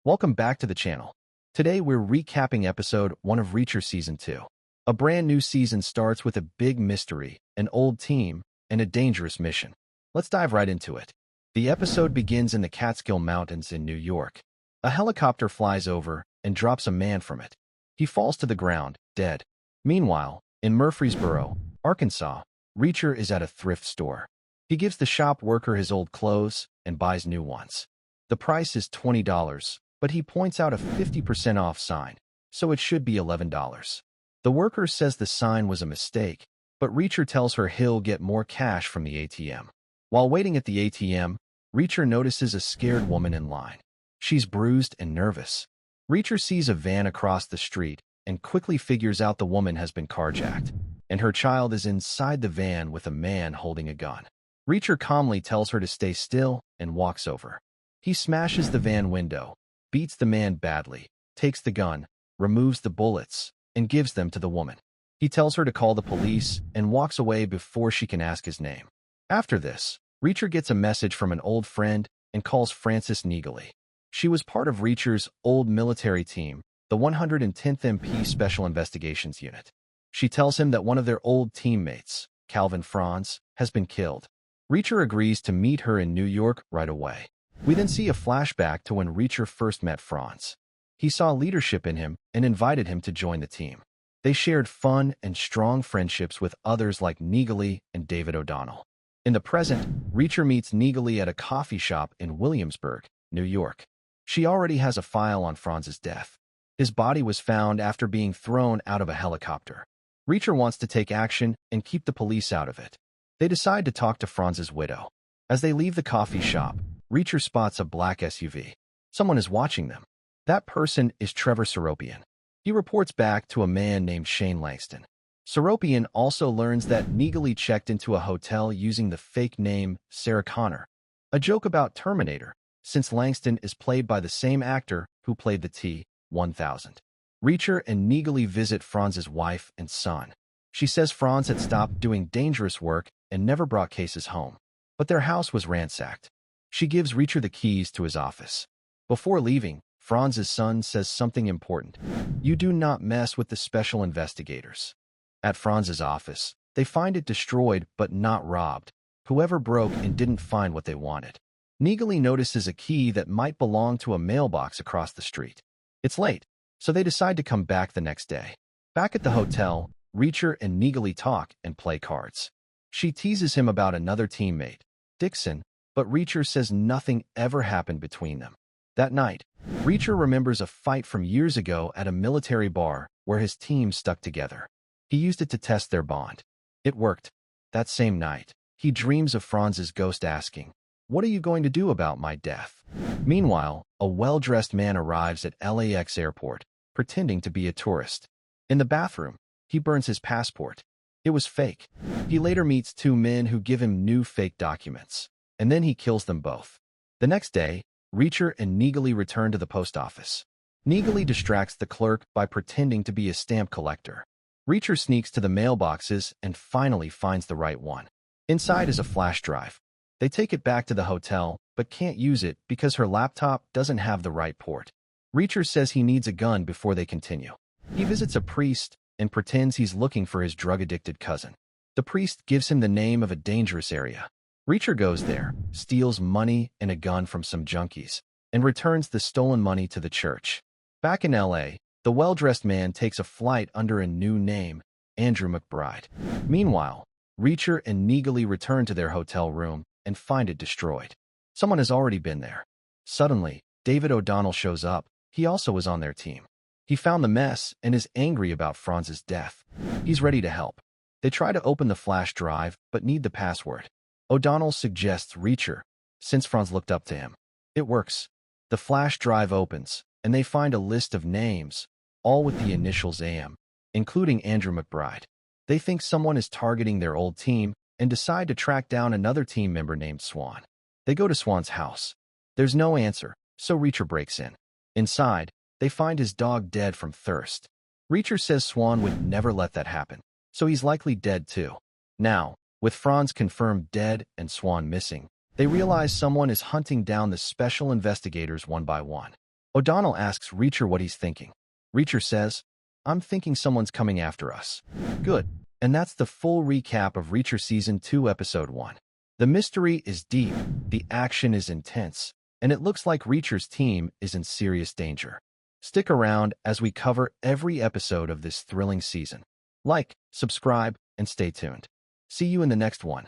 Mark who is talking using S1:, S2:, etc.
S1: Welcome back to the channel. Today we're recapping episode 1 of Reacher Season 2. A brand new season starts with a big mystery, an old team, and a dangerous mission. Let's dive right into it. The episode begins in the Catskill Mountains in New York. A helicopter flies over and drops a man from it. He falls to the ground, dead. Meanwhile, in Murfreesboro, Arkansas, Reacher is at a thrift store. He gives the shop worker his old clothes and buys new ones. The price is $20, but he points out a 50% off sign, so it should be $11. The worker says the sign was a mistake, but Reacher tells her he'll get more cash from the ATM. While waiting at the ATM, Reacher notices a scared woman in line. She's bruised and nervous. Reacher sees a van across the street and quickly figures out the woman has been carjacked, and her child is inside the van with a man holding a gun. Reacher calmly tells her to stay still and walks over. He smashes the van window, beats the man badly, takes the gun, removes the bullets, and gives them to the woman. He tells her to call the police and walks away before she can ask his name. After this, Reacher gets a message from an old friend and calls Frances Neagley. She was part of Reacher's old military team, the 110th MP Special Investigations Unit. She tells him that one of their old teammates, Calvin Franz, has been killed. Reacher agrees to meet her in New York right away. We then see a flashback to when Reacher first met Franz. He saw leadership in him and invited him to join the team. They shared fun and strong friendships with others like Neagley and David O'Donnell. In the present, Reacher meets Neagley at a coffee shop in Williamsburg, New York. She already has a file on Franz's death. His body was found after being thrown out of a helicopter. Reacher wants to take action and keep the police out of it. They decide to talk to Franz's widow. As they leave the coffee shop, Reacher spots a black SUV. Someone is watching them. That person is Trevor Seropian. He reports back to a man named Shane Langston. Seropian also learns that Neagley checked into a hotel using the fake name Sarah Connor. A joke about Terminator, since Langston is played by the same actor who played the T-1000. Reacher and Neagley visit Franz's wife and son. She says Franz had stopped doing dangerous work and never brought cases home. But their house was ransacked. She gives Reacher the keys to his office. Before leaving, Franz's son says something important. You do not mess with the special investigators. At Franz's office, they find it destroyed but not robbed. Whoever broke and didn't find what they wanted. Neagley notices a key that might belong to a mailbox across the street. It's late, so they decide to come back the next day. Back at the hotel, Reacher and Neagley talk and play cards. She teases him about another teammate, Dixon, but Reacher says nothing ever happened between them. That night, Reacher remembers a fight from years ago at a military bar where his team stuck together. He used it to test their bond. It worked. That same night, he dreams of Franz's ghost asking, "What are you going to do about my death?" Meanwhile, a well-dressed man arrives at LAX airport, pretending to be a tourist. In the bathroom, he burns his passport. It was fake. He later meets two men who give him new fake documents, and then he kills them both. The next day, Reacher and Neagley return to the post office. Neagley distracts the clerk by pretending to be a stamp collector. Reacher sneaks to the mailboxes and finally finds the right one. Inside is a flash drive. They take it back to the hotel, but can't use it because her laptop doesn't have the right port. Reacher says he needs a gun before they continue. He visits a priest and pretends he's looking for his drug-addicted cousin. The priest gives him the name of a dangerous area. Reacher goes there, steals money and a gun from some junkies, and returns the stolen money to the church. Back in LA, the well-dressed man takes a flight under a new name, Andrew McBride. Meanwhile, Reacher and Neagley return to their hotel room and find it destroyed. Someone has already been there. Suddenly, David O'Donnell shows up. He also was on their team. He found the mess and is angry about Franz's death. He's ready to help. They try to open the flash drive, but need the password. O'Donnell suggests Reacher, since Franz looked up to him. It works. The flash drive opens, and they find a list of names, all with the initials AM, including Andrew McBride. They think someone is targeting their old team and decide to track down another team member named Swan. They go to Swan's house. There's no answer, so Reacher breaks in. Inside, they find his dog dead from thirst. Reacher says Swan would never let that happen, so he's likely dead too. Now, with Franz confirmed dead and Swan missing, they realize someone is hunting down the special investigators one by one. O'Donnell asks Reacher what he's thinking. Reacher says, "I'm thinking someone's coming after us." Good. And that's the full recap of Reacher Season 2, Episode 1. The mystery is deep, the action is intense, and it looks like Reacher's team is in serious danger. Stick around as we cover every episode of this thrilling season. Like, subscribe, and stay tuned. See you in the next one.